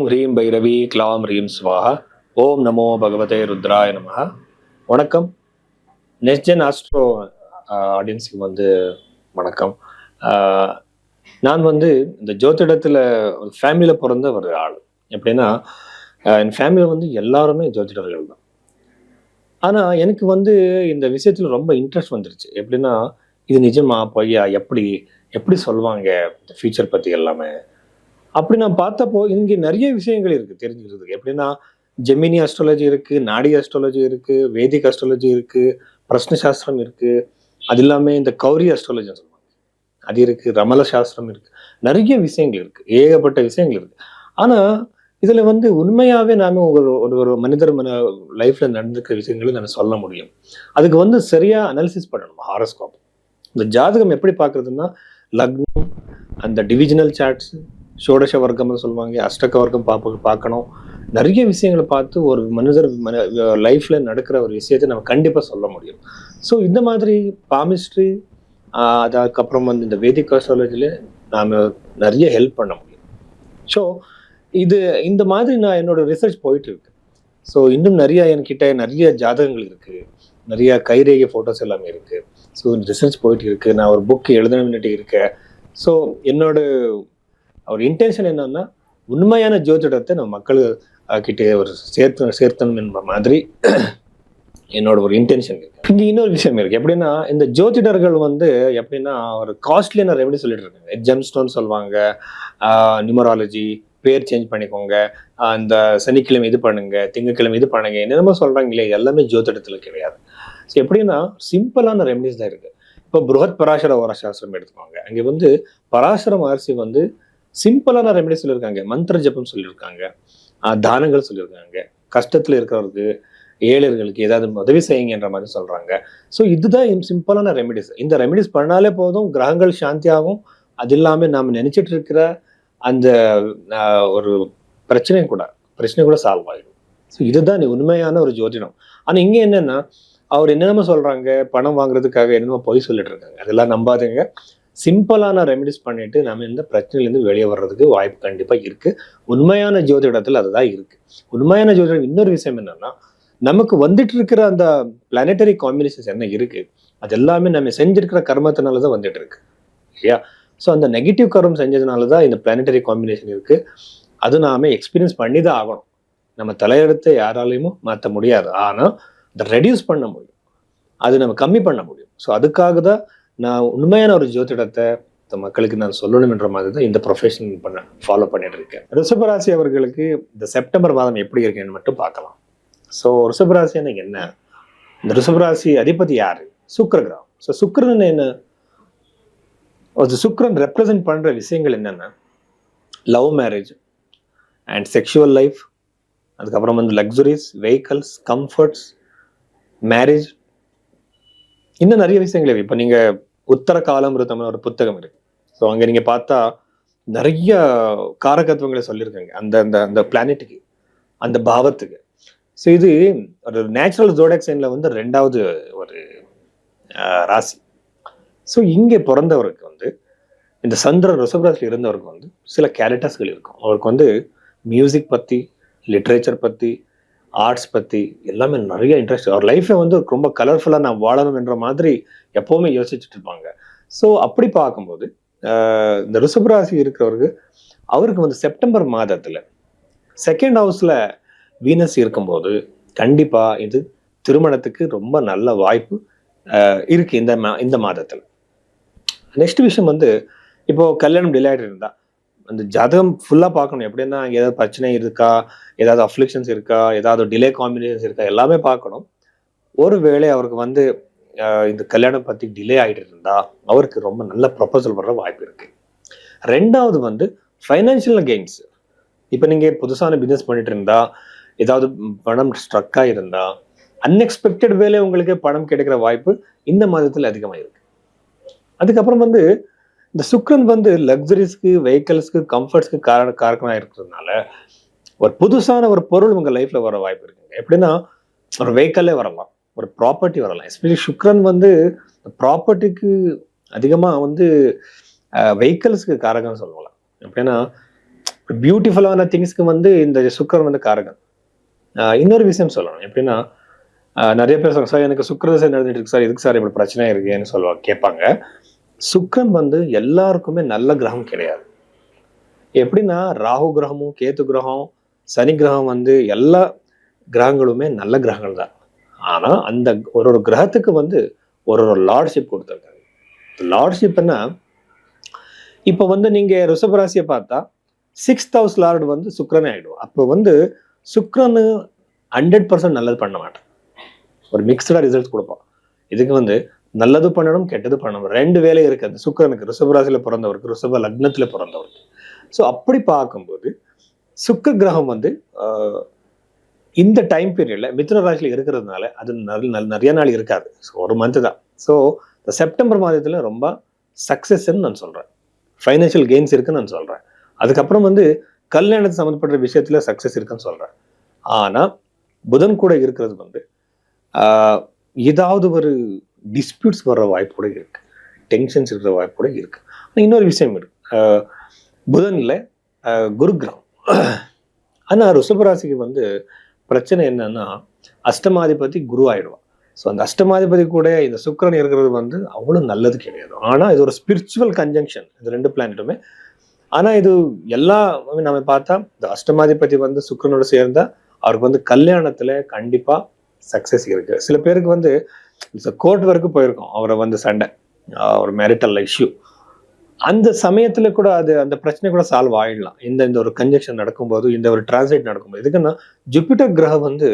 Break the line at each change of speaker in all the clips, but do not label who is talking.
ஓம் ஹ்ரீம் பைரவி க்ளாம் ஹ்ரீம் ஸ்வாஹா. ஓம் நமோ பகவதே ருத்ராய நமஹ. வணக்கம். நெக்ஸ்ட் ஆஸ்ட்ரோ ஆடியன்ஸுக்கு வணக்கம். நான் இந்த ஜோதிடத்தில் ஃபேமிலியில் பிறந்த ஒரு ஆள். எப்படின்னா என் ஃபேமிலியில் எல்லாருமே ஜோதிடர்கள் தான். ஆனால் எனக்கு இந்த விஷயத்தில் ரொம்ப இன்ட்ரெஸ்ட் வந்துருச்சு. எப்படின்னா இது நிஜமா பொய்யா, எப்படி எப்படி சொல்லுவாங்க ஃபியூச்சர் பற்றி எல்லாமே. அப்படி நான் பார்த்தப்போ இங்கே நிறைய விஷயங்கள் இருக்கு தெரிஞ்சுக்கிறதுக்கு. எப்படின்னா ஜெமினி அஸ்ட்ராலஜி இருக்கு, நாடி அஸ்ட்ராலஜி இருக்கு, வேதிக் அஸ்ட்ராலஜி இருக்கு, பிரஷ்ன சாஸ்திரம் இருக்கு. அது இல்லாமல் இந்த கௌரி அஸ்ட்ராலஜி சொல்லுவாங்க, அது இருக்கு, ரமல சாஸ்திரம் இருக்கு. நிறைய விஷயங்கள் இருக்கு, ஏகப்பட்ட விஷயங்கள் இருக்கு. ஆனா இதுல உண்மையாவே நாம ஒரு ஒரு மனிதர் லைஃப்ல நடந்துக்கிற விஷயங்களை நம்ம சொல்ல முடியும். அதுக்கு சரியா அனாலிசிஸ் பண்ணணும். ஹாரோஸ்கோப், இந்த ஜாதகம் எப்படி பார்க்கறதுன்னா, லக்னம், அந்த டிவிஜனல் சார்ட்ஸ், ஷோடச வர்க்கம்னு சொல்லுவாங்க, அஷ்டக வர்க்கம் பார்க்கணும். நிறைய விஷயங்களை பார்த்து ஒரு மனிதர் லைஃப்ல நடக்கிற ஒரு விஷயத்தை நம்ம கண்டிப்பாக சொல்ல முடியும். ஸோ இந்த மாதிரி பாமிஸ்ட்ரி, அதுக்கப்புறம் இந்த வேதிக் அஸ்ட்ராலஜியில் நாம் நிறைய ஹெல்ப் பண்ண முடியும். ஸோ இந்த மாதிரி நான் என்னோட ரிசர்ச் போயிட்டு இருக்கு. ஸோ இன்னும் நிறைய என்கிட்ட நிறைய ஜாதகங்கள் இருக்கு, நிறைய கைரேகை ஃபோட்டோஸ் எல்லாமே இருக்கு. ஸோ ரிசர்ச் போயிட்டு இருக்கு. நான் ஒரு புக் எழுதணும்னுட்டு இருக்கேன். ஸோ என்னோட ஒரு இன்டென்ஷன் என்னன்னா, உண்மையான ஜோதிடத்தை நம்ம மக்கள் கிட்டே ஒரு சேர்த்தணும் என்ற மாதிரி என்னோட ஒரு இன்டென்ஷன் இருக்கு. இங்க இன்னொரு விஷயம் இருக்கு. எப்படின்னா இந்த ஜோதிடர்கள் எப்படின்னா ஒரு காஸ்ட்லியான ரெமெடி சொல்லிட்டு இருக்காங்க. ஜெம் ஸ்டோன் சொல்லுவாங்க, நியூமராலஜி, பேர் சேஞ்ச் பண்ணிக்கோங்க, அந்த சனிக்கிழமை இது பண்ணுங்க, திங்கக்கிழமை இது பண்ணுங்க, என்னென்னமோ சொல்றாங்க இல்லையா. எல்லாமே ஜோதிடத்துல கிடையாது. ஸோ எப்படின்னா சிம்பிளான ரெமெடிஸ் தான் இருக்கு. இப்போ புருஹத் பராசர ஓரசாஸ்திரம் எடுத்துக்கோங்க. அங்கே பராசர மகர்ஷி சிம்பிளான ரெமெடி சொல்லியிருக்காங்க. மந்திர ஜபம் சொல்லியிருக்காங்க, தானங்கள் சொல்லியிருக்காங்க, கஷ்டத்துல இருக்கிறவருக்கு, ஏழைகளுக்கு ஏதாவது உதவி செய்யுங்கன்ற மாதிரி சொல்றாங்க. ஸோ இதுதான் சிம்பிளான ரெமெடிஸ். இந்த ரெமெடிஸ் பண்ணாலே போதும், கிரகங்கள் சாந்தியாகும். அது இல்லாம நாம நினைச்சிட்டு இருக்கிற அந்த ஒரு பிரச்சனை கூட சால்வ் ஆகிடும். ஸோ இதுதான் உண்மையான ஒரு ஜோதிடம். ஆனா இங்க என்னன்னா, அவர் என்னென்னமோ சொல்றாங்க, பணம் வாங்குறதுக்காக என்னென்னமோ பொய் சொல்லிட்டு இருக்காங்க. அதெல்லாம் நம்பாதீங்க. சிம்பிளான ரெமெடிஸ் பண்ணிட்டு நம்ம இந்த பிரச்சனையிலேருந்து வெளியே வர்றதுக்கு வாய்ப்பு கண்டிப்பா இருக்கு. உண்மையான ஜோதிடத்தில் அதுதான் இருக்கு. உண்மையான ஜோதிடம் இன்னொரு விஷயம் என்னன்னா, நமக்கு வந்துட்டு இருக்கிற அந்த பிளானட்டரி காம்பினேஷன்ஸ் என்ன இருக்கு, அது எல்லாமே நம்ம செஞ்சிருக்கிற கர்மத்தினாலதான் வந்துட்டு இருக்கு இல்லையா. ஸோ அந்த நெகட்டிவ் கர்மம் செஞ்சதுனாலதான் இந்த பிளானட்டரி காம்பினேஷன் இருக்கு. அது நாம எக்ஸ்பீரியன்ஸ் பண்ணி தான் ஆகணும். நம்ம தலையெடுத்து யாராலையும் மாற்ற முடியாது. ஆனா அதை ரெடியூஸ் பண்ண முடியும், அது நம்ம கம்மி பண்ண முடியும். ஸோ அதுக்காக தான் நான் உண்மையான ஒரு ஜோதிடத்தை மக்களுக்கு நான் சொல்லணும் என்ற மாதிரி தான் இந்த ப்ரொஃபஷன் ஃபாலோ பண்ணிட்டு இருக்கேன். ரிஷபராசி அவர்களுக்கு இந்த செப்டம்பர் மாதம் எப்படி இருக்குன்னு மட்டும் பார்க்கலாம். ஸோ ரிஷபராசி என்ன, இந்த ரிஷபராசி அதிபதி யாரு? சுக்கிர கிரகம். ஸோ சுக்கிரன் என்ன, சுக்கிரன் ரெப்ரசென்ட் பண்ற விஷயங்கள் என்னன்னா, love marriage and sexual life, அதுக்கப்புறம் லக்ஸுரிஸ், வெஹிக்கல்ஸ், கம்ஃபர்ட்ஸ், மேரேஜ், இன்னும் நிறைய விஷயங்கள். இப்போ நீங்க உத்தர காலம் ஒரு புத்தகம் இருக்கு. ஸோ அங்க நீங்க பார்த்தா நிறைய காரகத்துவங்களை சொல்லியிருக்காங்க அந்த அந்த அந்த பிளானெட்டுக்கு, அந்த பாவத்துக்கு. ஸோ இது ஒரு நேச்சுரல் ஜோடியாக் சைன்ல 2வது ஒரு ராசி. ஸோ இங்கே பிறந்தவருக்கு இந்த சந்திரன் ரிஷபராசியில் இருந்தவருக்கு சில கேரக்டர்ஸ்கள் இருக்கும். அவருக்கு மியூசிக் பத்தி, லிட்ரேச்சர் பத்தி, ஆர்ட்ஸ் பத்தி எல்லாமே நிறைய இன்ட்ரெஸ்ட். அவர் லைஃப்ல ரொம்ப கலர்ஃபுல்லா நான் வாழணும் என்ற மாதிரி எப்பவுமே யோசிச்சுட்டு இருப்பாங்க. ஸோ அப்படி பார்க்கும்போது இந்த ரிஷபராசி இருக்கிறவருக்கு அவருக்கு செப்டம்பர் மாதத்துல 2nd ஹவுஸ்ல வீனஸ் இருக்கும்போது கண்டிப்பா இது திருமணத்துக்கு ரொம்ப நல்ல வாய்ப்பு இருக்கு இந்த மாதத்துல. நெக்ஸ்ட் விஷயம் இப்போ கல்யாணம் டிலே ஆகிட்டு இருந்தா அந்த ஜாதகம் ஃபுல்லா பார்க்கணும். எப்படின்னா ஏதாவது பிரச்சனை இருக்கா, ஏதாவது அஃப்ளிக்ஷன்ஸ் இருக்கா, ஏதாவது டிலே காம்பினேஷன்ஸ் இருக்கா, எல்லாமே பார்க்கணும். ஒருவேளை அவருக்கு இந்த கல்யாணம் பத்தி டிலே ஆகிட்டு இருந்தா அவருக்கு ரொம்ப நல்ல ப்ரொபோசல் வர்ற வாய்ப்பு இருக்கு. 2வது ஃபைனான்சியல் கெயின்ஸ். இப்போ நீங்க புதுசான பிசினஸ் பண்ணிட்டு இருந்தா, ஏதாவது பணம் ஸ்ட்ரக் ஆகிருந்தா, அன்எக்ஸ்பெக்டட் வேலை உங்களுக்கு பணம் கிடைக்கிற வாய்ப்பு இந்த மாதத்துல அதிகமாக இருக்கு. அதுக்கப்புறம் இந்த சுக்ரன் லக்ஸரிஸ்க்கு, வெஹிக்கல்ஸ்க்கு, கம்ஃபர்ட்ஸ்க்கு காரகமாக இருக்கிறதுனால ஒரு புதுசான ஒரு பொருள் உங்க லைஃப்ல வர வாய்ப்பு இருக்குங்க. எப்படின்னா ஒரு வெஹிக்கல்லே வரலாம், ஒரு ப்ராப்பர்ட்டி வரலாம். எஸ்பெஷலி சுக்ரன் ப்ராப்பர்ட்டிக்கு அதிகமா வெஹிக்கல்ஸ்க்கு காரகம் சொல்லலாம். எப்படின்னா பியூட்டிஃபுல்லான திங்ஸ்க்கு வந்து இந்த சுக்கிரன் வந்து காரகன். இன்னொரு விஷயம் சொல்லணும். எப்படின்னா, நிறைய பேர் சொல்றாங்க, சார் எனக்கு சுக்கிரதசை நடந்துட்டு இருக்கு சார், எதுக்கு சார் இப்படி பிரச்சனை இருக்குன்னு சொல்லுவாங்க, கேட்பாங்க. சுக்கிரன் வந்து எல்லாருக்குமே நல்ல கிரகம் கிடையாது. எப்படின்னா, ராகு கிரகமும் கேது கிரகம், சனி கிரகம் வந்து எல்லா கிரகங்களுமே நல்ல கிரகங்கள் தான். ஆனா அந்த ஒரு ஒரு கிரகத்துக்கு வந்து ஒரு ஒரு லார்ட்ஷிப் கொடுத்துருக்காங்க. லார்ட்ஷிப்னா, இப்ப வந்து நீங்க ரிஷபராசியை பார்த்தா 6th ஹவுஸ் லார்டு வந்து சுக்கிரனே ஆயிடும். அப்போ வந்து சுக்கிரனு 100% நல்லது பண்ண மாட்டான். ஒரு மிக்சடா ரிசல்ட்ஸ் கொடுப்பான். இதுக்கு வந்து நல்லது பண்ணணும், கெட்டது பண்ணணும், 2 வேலை இருக்கு அந்த சுக்கிரனுக்கு. ரிஷபராசியில பிறந்தவருக்கு, ரிஷப லக்னத்துல பிறந்தவருக்கு. ஸோ அப்படி பார்க்கும்போது சுக்கிர கிரகம் வந்து இந்த டைம் பீரியட்ல மிதுன ராசியில இருக்கிறதுனால அது நிறைய நாள் இருக்காது. ஸோ ஒரு மந்த் தான். ஸோ இந்த செப்டம்பர் மாதத்துல ரொம்ப சக்சஸ்ன்னு நான் சொல்றேன். ஃபைனான்சியல் கெயின்ஸ் இருக்குன்னு நான் சொல்றேன். அதுக்கப்புறம் வந்து கல்யாணத்து சம்மந்தப்பட்ட விஷயத்துல சக்சஸ் இருக்குன்னு சொல்றேன். ஆனா புதன் கூட இருக்கிறது வந்து ஏதாவது ஒரு டிஸ்பியூட்ஸ் வர்ற வாய்ப்பு கூட இருக்கு, டென்ஷன்ஸ் இருக்கிற வாய்ப்பு கூட இருக்கு. இன்னொரு விஷயம் இருக்கு, புதன்ல குரு கிரகம். ஆனா ரிஷபராசிக்கு வந்து பிரச்சனை என்னன்னா, அஷ்டமாதிபதி குரு ஆயிடுவான். ஸோ அந்த அஷ்டமாதிபதி கூட இந்த சுக்கிரன் இருக்கிறது வந்து அவ்வளவு நல்லது கிடையாது. ஆனா இது ஒரு ஸ்பிரிச்சுவல் கன்ஜங்ஷன், இந்த 2 பிளானட்டுமே. ஆனா இது எல்லா நம்ம பார்த்தா இந்த அஷ்டமாதிபதி வந்து சுக்கிரனோட சேர்ந்தா அவருக்கு வந்து கல்யாணத்துல கண்டிப்பா சக்சஸ் இருக்கு. சில பேருக்கு வந்து கோர்ட் வரைக்கும் போயிருக்கோம், அவரை வந்து சண்டை, ஒரு மேரிட்டல் இஷ்யூ. அந்த சமயத்துல கூட அது அந்த பிரச்சனை கூட சால்வ் ஆயிடலாம், இந்த ஒரு கன்ஜெக்ஷன் நடக்கும்போது, இந்த ஒரு டிரான்ஸ்லேட் நடக்கும்போது. எதுக்குன்னா ஜூபிட்டர் கிரகம் வந்து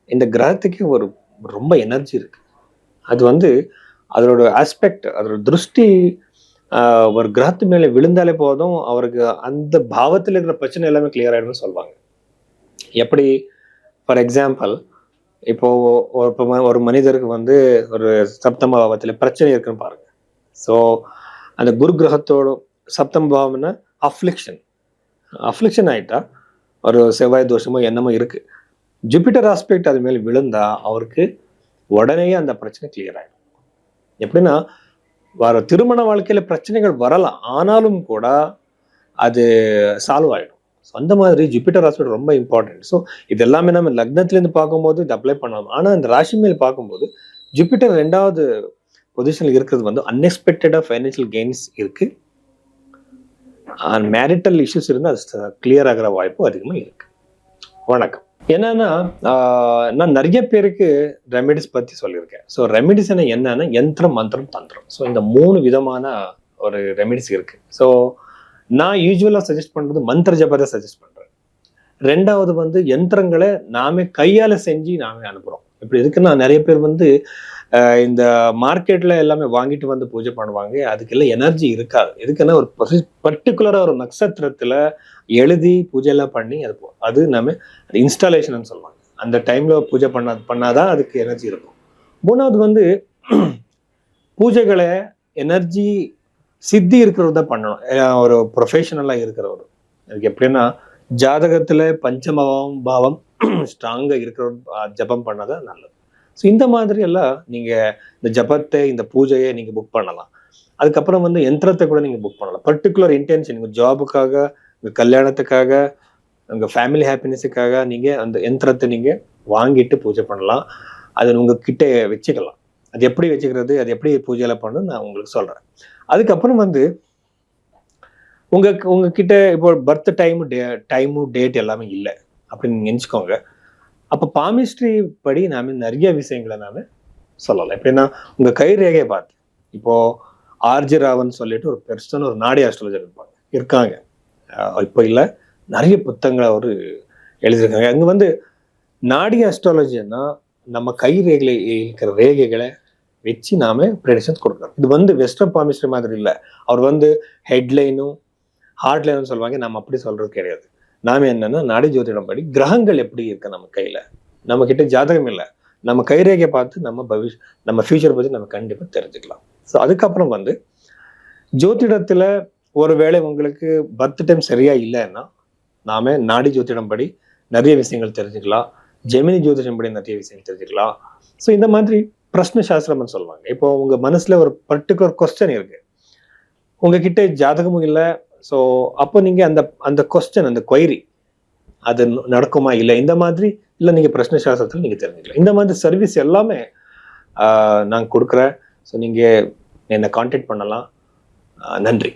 இந்த கிரகத்துக்கு ஒரு ரொம்ப எனர்ஜி இருக்கு. அது வந்து அதோட ஆஸ்பெக்ட், அதோட திருஷ்டி ஒரு கிரகத்து மேல விழுந்தாலே போதும், அவருக்கு அந்த பாவத்தில் இருக்கிற பிரச்சனை எல்லாமே கிளியர் ஆயிடும்னு சொல்லுவாங்க. எப்படி? ஃபார் எக்ஸாம்பிள், இப்போ ஒரு மனிதருக்கு வந்து ஒரு சப்தம பாவத்துல பிரச்சனை இருக்குன்னு பாருங்க. ஸோ அந்த குரு கிரகத்தோட சப்தம பாவம்னா அஃப்ளிக்ஷன் ஆயிட்டா, ஒரு செவ்வாய் தோஷமோ என்னமோ இருக்கு, ஜூபிட்டர் ஆஸ்பெக்ட் அது மேல விழுந்தா அவருக்கு உடனே அந்த பிரச்சனை கிளியர் ஆயிடும். எப்படின்னா, வர திருமண வாழ்க்கையில பிரச்சனைகள் வரலாம், ஆனாலும் கூட அது சால்வ் ஆயிடும். அந்த மாதிரி ஜூபிட்டர் ஆஸ்பெக்ட் ரொம்ப இம்பார்ட்டன்ட். ஸோ இது எல்லாமே நம்ம லக்னத்துல இருந்து பார்க்கும்போது இது அப்ளை பண்ணலாம். ஆனா இந்த ராசி மேல் பார்க்கும்போது ஜூபிட்டர் 2வது பொசிஷன்ல இருக்கிறது வந்து அன்எக்ஸ்பெக்டடா ஃபைனான்சியல் கெயின்ஸ் இருக்கு. மேரிட்டல் இஷ்யூஸ் இருந்தால் அது கிளியர் ஆகிற வாய்ப்பு அதிகமாக இருக்கு. வணக்கம். என்னன்னா, நான் நிறைய பேருக்கு ரெமெடிஸ் பத்தி சொல்லியிருக்கேன். ஸோ ரெமெடிஸ் என்னன்னா யந்திரம், மந்திரம், தந்திரம். ஸோ இந்த 3 விதமான ஒரு ரெமெடிஸ் இருக்கு. ஸோ நான் யூஸ்வலா சஜஸ்ட் பண்றது மந்திர ஜபத்தை சஜஸ்ட் பண்றேன். 2வது வந்து யந்திரங்களை நாமே கையால செஞ்சு நாமே அனுப்புறோம். இப்படி இருக்குன்னா, நிறைய பேர் வந்து இந்த மார்க்கெட்ல எல்லாமே வாங்கிட்டு வந்து பூஜை பண்ணுவாங்க, அதுக்கெல்லாம் எனர்ஜி இருக்காது. எதுக்குன்னா, ஒரு பர்டிகுலரா ஒரு நட்சத்திரத்துல எழுதி பூஜை எல்லாம் பண்ணி அது நம்ம இன்ஸ்டாலேஷன் சொல்லுவாங்க. அந்த டைம்ல பூஜை பண்ணாதான் அதுக்கு எனர்ஜி இருக்கும். 3வது வந்து பூஜைகளை எனர்ஜி சித்தி இருக்கிறவங்க தான் பண்ணணும், ஒரு ப்ரொஃபஷனலா இருக்கிறவர். அதுக்கு எப்படின்னா, ஜாதகத்துல பஞ்சமபாவம் பாவம் ஸ்ட்ராங்கா இருக்கிற ஜபம் பண்ணாதான் நல்லது. ஸோ இந்த மாதிரி எல்லாம் நீங்க இந்த ஜபத்தை, இந்த பூஜையை நீங்க புக் பண்ணலாம். அதுக்கப்புறம் வந்து யந்திரத்தை கூட நீங்க புக் பண்ணலாம். பர்டிகுலர் இன்டென்ஷன், உங்க ஜாபுக்காக, உங்க கல்யாணத்துக்காக, உங்க ஃபேமிலி ஹாப்பினஸுக்காக நீங்க அந்த யந்திரத்தை நீங்க வாங்கிட்டு பூஜை பண்ணலாம். அது உங்க கிட்ட வச்சுக்கலாம். அது எப்படி வச்சுக்கிறது, அது எப்படி பூஜையில பண்ணணும் நான் உங்களுக்கு சொல்றேன். அதுக்கப்புறம் வந்து உங்க கிட்ட இப்போ பர்த் டைமு டேட் எல்லாமே இல்லை அப்படின்னு நினைச்சுக்கோங்க. அப்ப பாமிஸ்ட்ரி படி நாம நிறைய விஷயங்களை நாம சொல்லலாம். எப்படின்னா, உங்க கை ரேகையை பார்த்து, இப்போ ஆர்ஜி ராவன் சொல்லிட்டு ஒரு பெர்சன், ஒரு நாடி ஆஸ்ட்ராலஜர் இருக்காங்க. இப்போ இல்ல, நிறைய புத்தகங்களை அவரு எழுதியிருக்காங்க. அங்க வந்து நாடி ஆஸ்ட்ராலஜின்னா நம்ம கை ரேகையில இருக்கிற ரேகைகளை வச்சு நாம ப்ரெடிக்ஷன்ஸ் கொடுக்குறோம். இது வந்து வெஸ்டர்ன் பாமிஸ்ட்ரி மாதிரி இல்லை. அவர் வந்து ஹெட்லைனும் ஹார்ட்லைனும் சொல்லுவாங்க, நம்ம அப்படி சொல்றது கிடையாது. நாம என்னன்னா, நாடி ஜோதிடம் படி கிரகங்கள் எப்படி இருக்கு நம்ம கையில, நம்ம கிட்ட ஜாதகம் இல்லை, நம்ம கைரேகையை பார்த்து நம்ம ஃபியூச்சர் பத்தி நம்ம கண்டிப்பா தெரிஞ்சுக்கலாம். ஸோ அதுக்கப்புறம் வந்து ஜோதிடத்துல ஒருவேளை உங்களுக்கு பர்த் டைம் சரியா இல்லைன்னா நாம நாடி ஜோதிடம் படி நிறைய விஷயங்கள் தெரிஞ்சுக்கலாம், ஜெமினி ஜோதிடம் படி நிறைய விஷயங்கள் தெரிஞ்சுக்கலாம். ஸோ இந்த மாதிரி பிரஷ்ன சாஸ்திரம்னு சொல்லுவாங்க. இப்போ உங்க மனசுல ஒரு பர்டிகுலர் கொஸ்டின் இருக்கு, உங்ககிட்ட ஜாதகமும் இல்லை, ஸோ அப்போ நீங்கள் அந்த அந்த கொஸ்டின், அந்த கொயரி அது நடக்குமா இல்லை இந்த மாதிரி, இல்லை நீங்கள் பிரச்சனை சாஸ்திரத்தில் நீங்கள் தெரிஞ்சுக்கலாம். இந்த மாதிரி சர்வீஸ் எல்லாமே நாங்கள் கொடுக்குறேன். ஸோ நீங்கள் என்னை கான்டாக்ட் பண்ணலாம். நன்றி.